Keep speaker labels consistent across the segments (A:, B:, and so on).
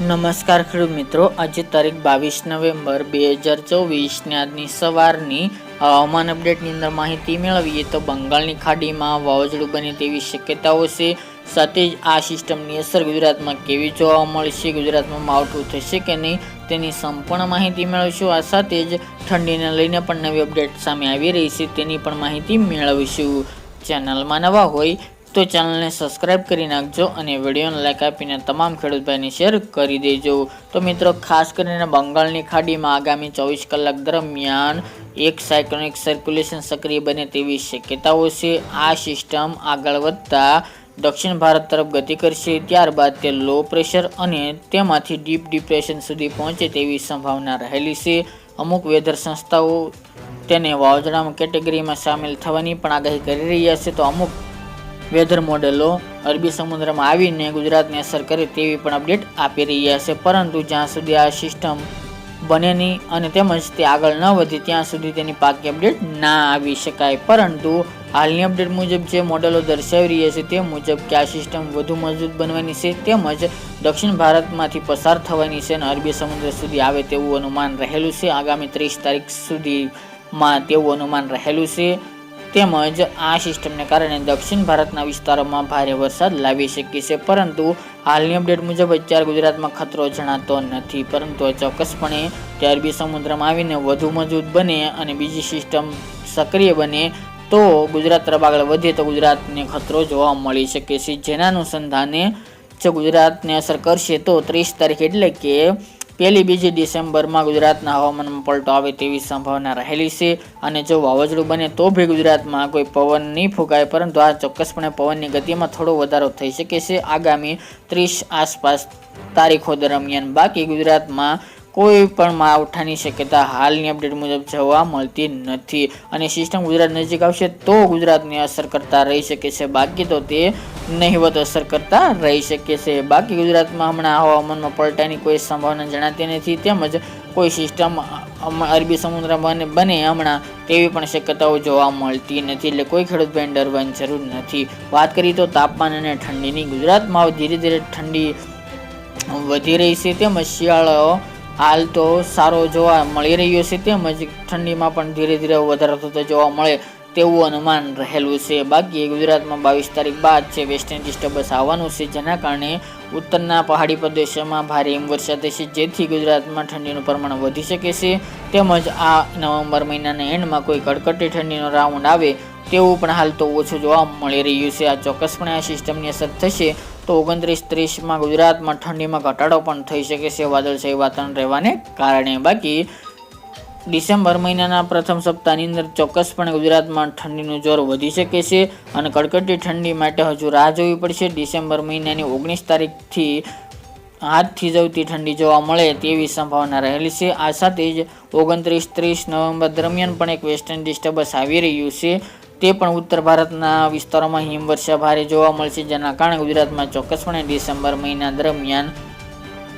A: નમસ્કાર ખેડૂત મિત્રો, આજે તારીખ 22 નવેમ્બર 2024 ને આજની સવારની હવામાન અપડેટની અંદર માહિતી મેળવીએ તો બંગાળની ખાડીમાં વાવાઝોડું બને તેવી શક્યતાઓ છે. સાથે જ આ સિસ્ટમની અસર ગુજરાતમાં કેવી જોવા મળશે, ગુજરાતમાં માવઠું થશે કે નહીં તેની સંપૂર્ણ માહિતી મેળવીશું. આ સાથે જ ઠંડીને લઈને પણ નવી અપડેટ સામે આવી રહી છે તેની પણ માહિતી મેળવીશું. ચેનલમાં નવા હોય તો ચેનલને સબસ્ક્રાઇબ કરી નાખજો અને વિડીયોને લાઈક આપીને તમામ ખેડૂત ભાઈને શેર કરી દેજો. તો મિત્રો, ખાસ કરીને બંગાળની ખાડીમાં આગામી 24 કલાક દરમિયાન એક સાયક્લોનિક સર્ક્યુલેશન સક્રિય બને તેવી શક્યતાઓ છે. આ સિસ્ટમ આગળ વધતા દક્ષિણ ભારત તરફ ગતિ કરશે, ત્યારબાદ તે લો પ્રેશર અને તેમાંથી ડીપ ડિપ્રેશન સુધી પહોંચે તેવી સંભાવના રહેલી છે. અમુક વેધર સંસ્થાઓ તેને વાવાઝોડામાં કેટેગરીમાં સામેલ થવાની પણ આગાહી કરી રહ્યા છે. તો અમુક વેધર મોડેલો અરબી સમુદ્રમાં આવીને ગુજરાતને અસર કરે તેવી પણ અપડેટ આપી રહ્યા છે. પરંતુ જ્યાં સુધી આ સિસ્ટમ બને નહીં અને તેમજ તે આગળ ન વધે ત્યાં સુધી તેની પાકી અપડેટ ના આવી શકાય. પરંતુ હાલની અપડેટ મુજબ જે મોડેલો દર્શાવી રહ્યા છે તે મુજબ કે આ સિસ્ટમ વધુ મજબૂત બનવાની છે, તેમજ દક્ષિણ ભારતમાંથી પસાર થવાની છે અને અરબી સમુદ્ર સુધી આવે તેવું અનુમાન રહેલું છે. આગામી 30 તારીખ સુધીમાં તેવું અનુમાન રહેલું છે. તેમજ આ સિસ્ટમને કારણે દક્ષિણ ભારતના વિસ્તારોમાં ભારે વરસાદ લાવી શકે છે. પરંતુ હાલની અપડેટ મુજબ અત્યારે ગુજરાતમાં ખતરો જણાતો નથી. પરંતુ ચોક્કસપણે તે અરબી સમુદ્રમાં આવીને વધુ મજબૂત બને અને બીજી સિસ્ટમ સક્રિય બને તો ગુજરાત તરફ આગળ વધે તો ગુજરાતને ખતરો જોવા મળી શકે છે. જેના અનુસંધાને જો ગુજરાતને અસર કરશે તો 30 તારીખ એટલે કે 1-2 ડિસેમ્બરમાં ગુજરાતના હવામાનમાં પલટો આવે તેવી સંભાવના રહેલી છે. અને જો વાવાઝોડું બને તો ભી ગુજરાતમાં કોઈ પવન નહીં ફૂંકાય, પરંતુ આ ચોક્કસપણે પવનની ગતિમાં થોડો વધારો થઈ શકે છે આગામી 30 આસપાસ તારીખો દરમિયાન. બાકી ગુજરાતમાં કોઈ પણ માવઠાની શક્યતા હાલની અપડેટ મુજબ જોવા મળતી નથી. અને સિસ્ટમ ગુજરાત નજીક આવશે તો ગુજરાતને અસર કરતા રહી શકે છે, બાકી તો તે નહિવત અસર કરતા રહી શકે છે. બાકી ગુજરાતમાં હમણાં હવામાનમાં પલટાની કોઈ સંભાવના જણાતી નથી, તેમજ કોઈ સિસ્ટમ અરબી સમુદ્રમાં બને હમણાં તેવી પણ શક્યતાઓ જોવા મળતી નથી. એટલે કોઈ ખેડૂત ભાઈને ડરવાની જરૂર નથી. વાત કરીએ તો તાપમાન અને ઠંડીની, ગુજરાતમાં ધીરે ધીરે ઠંડી વધી રહી છે, તેમજ શિયાળો હાલ તો સારો જોવા મળી રહ્યો છે, તેમજ ઠંડીમાં પણ ધીરે ધીરે વધારો થતો જોવા મળે તેવું અનુમાન રહેલું છે. બાકી ગુજરાતમાં 22 તારીખ બાદ છે વેસ્ટર્ન ડિસ્ટર્બન્સ આવવાનું છે, જેના કારણે ઉત્તરના પહાડી પ્રદેશોમાં ભારે હિમવર્ષા થશે, જેથી ગુજરાતમાં ઠંડીનું પ્રમાણ વધી શકે છે. તેમજ આ નવેમ્બર મહિનાના એન્ડમાં કોઈ કડકડતી ઠંડીનો રાઉન્ડ આવે તેવું પણ હાલ તો ઓછું જોવા મળી રહ્યું છે. આ ચોક્કસપણે આ સિસ્ટમની અસર થશે તો 29-30માં ગુજરાતમાં ઠંડીમાં ઘટાડો પણ થઈ શકે છે વાદળછાયું વાતાવરણ રહેવાને કારણે. બાકી ડિસેમ્બર મહિનાના પ્રથમ સપ્તાહની અંદર ચોક્કસપણે ગુજરાતમાં ઠંડીનું જોર વધી શકે છે અને કડકડતી ઠંડી માટે હજુ રાહ જોવી પડશે. ડિસેમ્બર મહિનાની 19 તારીખથી હાથ થીજવતી ઠંડી જોવા મળે તેવી સંભાવના રહેલી છે. આ સાથે જ 29-30 નવેમ્બર દરમિયાન પણ એક વેસ્ટર્ન ડિસ્ટર્બન્સ આવી રહ્યું છે. તે પણ ઉત્તર ભારતના વિસ્તારોમાં હિમવર્ષા ભારે જોવા મળશે, જેના કારણે ગુજરાતમાં ચોક્કસપણે ડિસેમ્બર મહિના દરમિયાન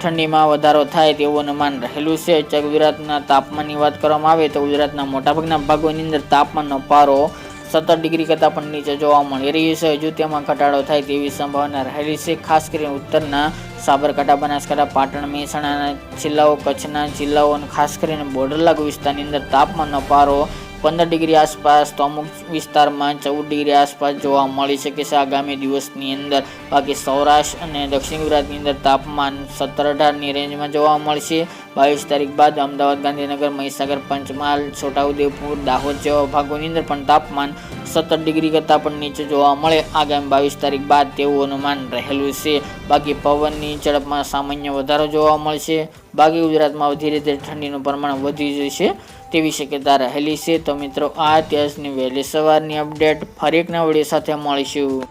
A: ઠંડીમાં વધારો થાય તેવું અનુમાન રહેલું છે. અત્યારે ગુજરાતના તાપમાનની વાત કરવામાં આવે તો ગુજરાતના મોટાભાગના ભાગોની અંદર તાપમાનનો પારો 17 ડિગ્રી કરતાં પણ નીચે જોવા મળી રહ્યો છે. હજુ તેમાં ઘટાડો થાય તેવી સંભાવના રહેલી છે. ખાસ કરીને ઉત્તરના સાબરકાંઠા, બનાસકાંઠા, પાટણ, મહેસાણાના જિલ્લાઓ, કચ્છના જિલ્લાઓ અને ખાસ કરીને બોર્ડર લાગુ વિસ્તારની અંદર તાપમાનનો પારો 15 ડિગ્રી આસપાસ તો અમુક વિસ્તારમાં 14 ડિગ્રી આસપાસ જોવા મળી શકે છે આગામી દિવસની અંદર. બાકી સૌરાષ્ટ્ર અને દક્ષિણ ગુજરાતની અંદર તાપમાન 17-18ની રેન્જમાં જોવા મળશે. 22 તારીખ બાદ અમદાવાદ, ગાંધીનગર, મહીસાગર, પંચમહાલ, છોટાઉદેપુર, દાહોદ જેવા ભાગોની અંદર પણ તાપમાન 17 ડિગ્રી કરતાં પણ નીચે જોવા મળે આગામી 22 તારીખ બાદ તેવું અનુમાન રહેલું છે. બાકી પવનની ઝડપમાં સામાન્ય વધારો જોવા મળશે. બાકી ગુજરાતમાં ધીરે ધીરે ઠંડીનું પ્રમાણ વધી જશે તેવી શક્યતા રહેલી છે. તો મિત્રો, આ અત્યારની વહેલી સવારની અપડેટ. ફરી એક નવા વિડીયો સાથે મળીશું.